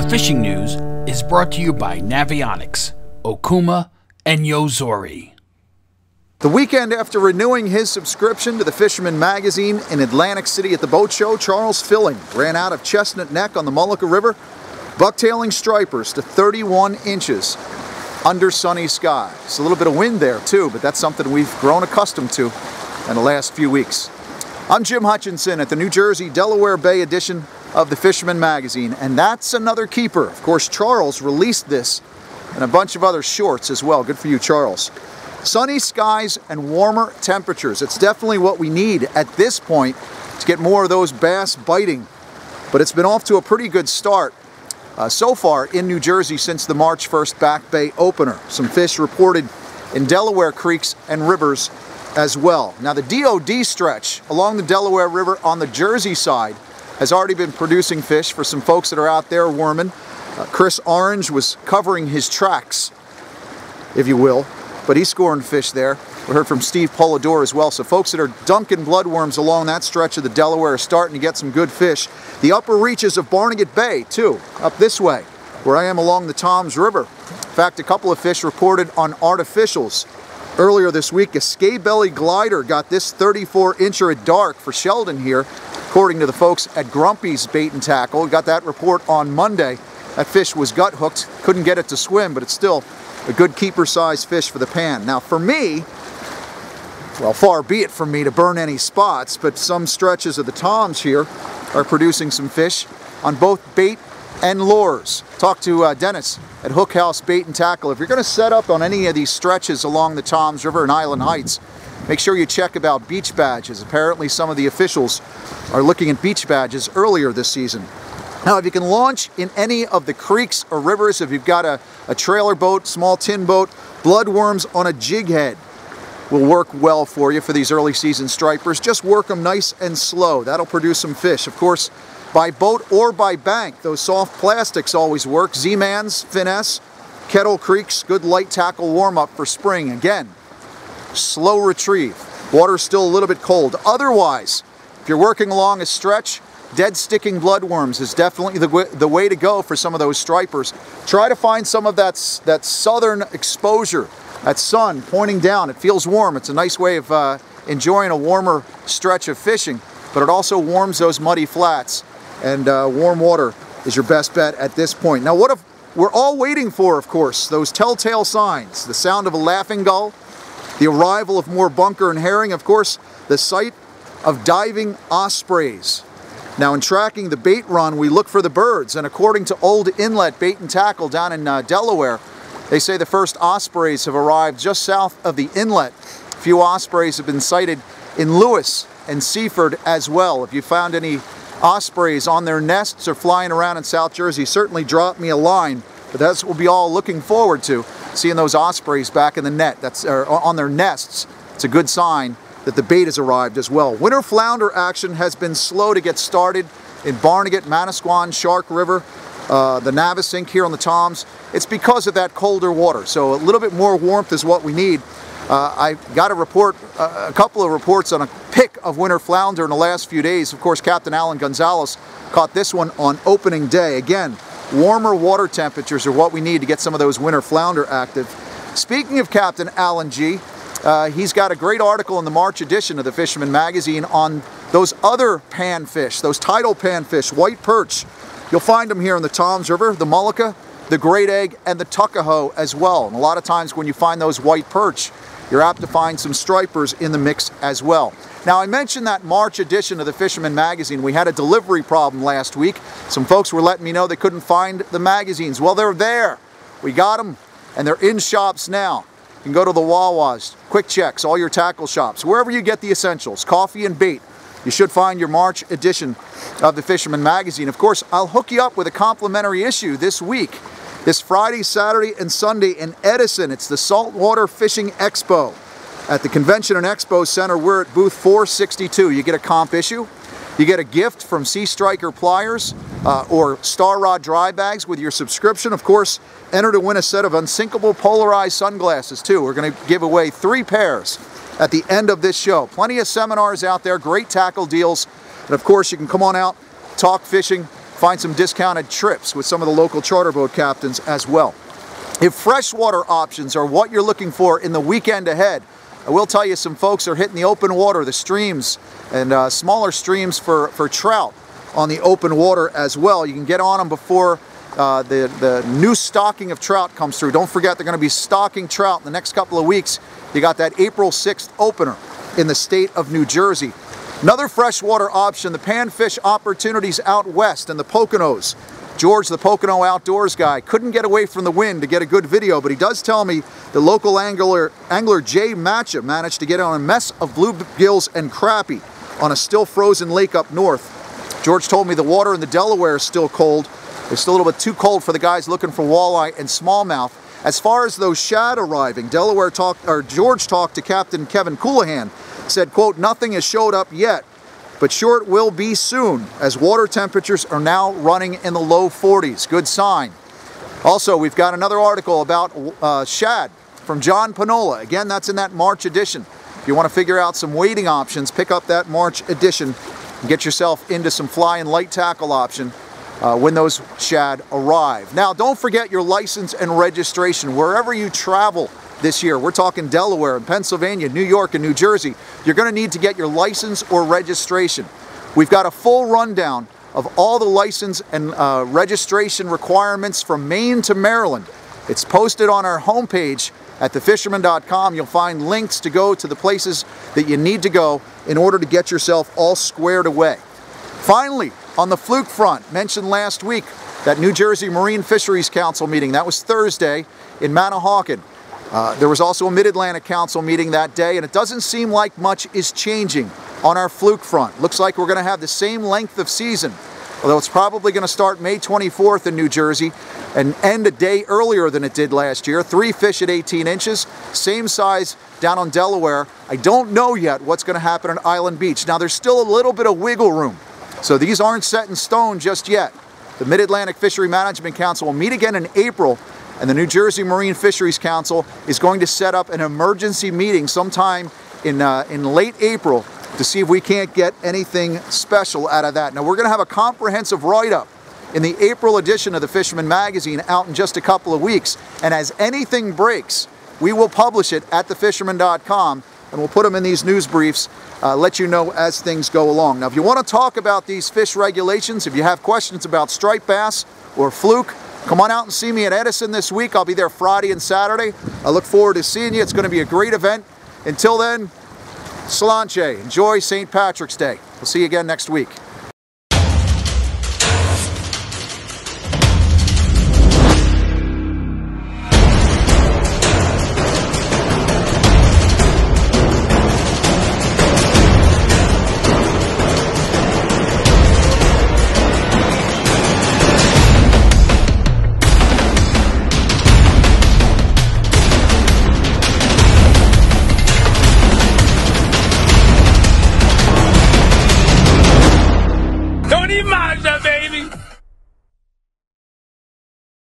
fishing news is brought to you by Navionics, Okuma, and Yozori. The weekend after renewing his subscription to the Fisherman magazine in Atlantic City at the boat show, Charles Filling ran out of Chestnut Neck on the Mullica River, bucktailing stripers to 31 inches under sunny skies. A little bit of wind there too, but that's something we've grown accustomed to in the last few weeks. I'm Jim Hutchinson at the New Jersey, Delaware Bay edition of the Fisherman magazine, and that's another keeper. Of course, Charles released this and a bunch of other shorts as well. Good for you, Charles. Sunny skies and warmer temperatures. It's definitely what we need at this point to get more of those bass biting, but it's been off to a pretty good start so far in New Jersey since the March 1st Back Bay opener. Some fish reported in Delaware creeks and rivers as well. Now the DOD stretch along the Delaware River on the Jersey side has already been producing fish for some folks that are out there worming. Chris Orange was covering his tracks, if you will, but he's scoring fish there. We heard from Steve Polidor as well. So folks that are dunking bloodworms along that stretch of the Delaware are starting to get some good fish. The upper reaches of Barnegat Bay too, up this way, where I am along the Toms River. In fact, a couple of fish reported on artificials. Earlier this week, a scaly glider got this 34-incher at dark for Sheldon here, according to the folks at Grumpy's Bait and Tackle. We got that report on Monday. That fish was gut hooked, couldn't get it to swim, but it's still a good keeper-sized fish for the pan. Now for me, well, far be it from me to burn any spots, but some stretches of the Toms here are producing some fish on both bait and lures. Talk to Dennis at Hook House Bait and Tackle. If you're going to set up on any of these stretches along the Toms River and Island Heights, make sure you check about beach badges. Apparently some of the officials are looking at beach badges earlier this season. Now if you can launch in any of the creeks or rivers, if you've got a trailer boat, small tin boat, bloodworms on a jig head will work well for you for these early season stripers. Just work them nice and slow. That'll produce some fish. Of course, by boat or by bank, those soft plastics always work. Z-Mans, Finesse, Kettle Creeks, good light tackle warm-up for spring. Again, slow retrieve. Water's still a little bit cold. Otherwise, if you're working along a stretch, dead sticking bloodworms is definitely the way to go for some of those stripers. Try to find some of that southern exposure, that sun pointing down. It feels warm. It's a nice way of enjoying a warmer stretch of fishing, but it also warms those muddy flats, and warm water is your best bet at this point. Now what if we're all waiting for, of course, those telltale signs, the sound of a laughing gull, the arrival of more bunker and herring, of course, the sight of diving ospreys. Now in tracking the bait run, we look for the birds, and according to Old Inlet Bait and Tackle down in Delaware, they say the first ospreys have arrived just south of the inlet. A few ospreys have been sighted in Lewis and Seaford as well. If you found any ospreys on their nests or flying around in South Jersey, certainly drop me a line, but that's what we'll be all looking forward to, seeing those ospreys back in the net. That's on their nests. It's a good sign that the bait has arrived as well. Winter flounder action has been slow to get started in Barnegat, Manasquan, Shark River, the Navesink here on the Toms. It's because of that colder water, so a little bit more warmth is what we need. I got a couple of reports on a pick of winter flounder in the last few days. Of course, Captain Alan Gonzalez caught this one on opening day. Again, warmer water temperatures are what we need to get some of those winter flounder active. Speaking of Captain Alan G, he's got a great article in the March edition of the Fisherman magazine on those other panfish, those tidal panfish, white perch. You'll find them here in the Toms River, the Mullica, the great egg, and the tuckahoe as well. And a lot of times when you find those white perch, you're apt to find some stripers in the mix as well. Now I mentioned that March edition of the Fisherman magazine. We had a delivery problem last week. Some folks were letting me know they couldn't find the magazines. Well, they're there. We got them, and they're in shops now. You can go to the Wawas, Quick Checks, all your tackle shops, wherever you get the essentials, coffee and bait. You should find your March edition of the Fisherman magazine. Of course, I'll hook you up with a complimentary issue this week. This Friday, Saturday, and Sunday in Edison. It's the Saltwater Fishing Expo. At the Convention and Expo Center, we're at booth 462. You get a comp issue. You get a gift from Sea Striker Pliers or Star Rod Dry Bags with your subscription. Of course, enter to win a set of Unsinkable Polarized sunglasses too. We're going to give away 3 pairs at the end of this show. Plenty of seminars out there, great tackle deals. And of course, you can come on out, talk fishing, find some discounted trips with some of the local charter boat captains as well. If freshwater options are what you're looking for in the weekend ahead, I will tell you some folks are hitting the open water, the streams, and smaller streams for trout on the open water as well. You can get on them before the new stocking of trout comes through. Don't forget, they're going to be stocking trout in the next couple of weeks. You got that April 6th opener in the state of New Jersey. Another freshwater option, the panfish opportunities out west and the Poconos. George, the Pocono outdoors guy, couldn't get away from the wind to get a good video, but he does tell me the local angler Jay Matcha managed to get on a mess of bluegills and crappie on a still frozen lake up north. George told me the water in the Delaware is still cold. It's still a little bit too cold for the guys looking for walleye and smallmouth. As far as those shad arriving, George talked to Captain Kevin Coulihan, said, quote, nothing has showed up yet, but sure it will be soon, as water temperatures are now running in the low 40s. Good sign. Also, we've got another article about shad from John Panola. Again, that's in that March edition. If you want to figure out some wading options, pick up that March edition and get yourself into some fly and light tackle option when those shad arrive. Now, don't forget your license and registration. Wherever you travel this year, we're talking Delaware and Pennsylvania, New York and New Jersey, you're going to need to get your license or registration. We've got a full rundown of all the license and registration requirements from Maine to Maryland. It's posted on our homepage at thefisherman.com. You'll find links to go to the places that you need to go in order to get yourself all squared away. Finally, on the fluke front, mentioned last week, that New Jersey Marine Fisheries Council meeting, that was Thursday in Manahawkin. There was also a Mid-Atlantic Council meeting that day, and it doesn't seem like much is changing on our fluke front. Looks like we're going to have the same length of season, although it's probably going to start May 24th in New Jersey and end a day earlier than it did last year. 3 fish at 18 inches, same size down on Delaware. I don't know yet what's going to happen at Island Beach. Now, there's still a little bit of wiggle room, so these aren't set in stone just yet. The Mid-Atlantic Fishery Management Council will meet again in April, and the New Jersey Marine Fisheries Council is going to set up an emergency meeting sometime in late April to see if we can't get anything special out of that. Now, we're going to have a comprehensive write-up in the April edition of the Fisherman magazine out in just a couple of weeks, and as anything breaks, we will publish it at thefisherman.com, and we'll put them in these news briefs, let you know as things go along. Now, if you want to talk about these fish regulations, if you have questions about striped bass or fluke, come on out and see me at Edison this week. I'll be there Friday and Saturday. I look forward to seeing you. It's going to be a great event. Until then, Sláinte. Enjoy St. Patrick's Day. We'll see you again next week.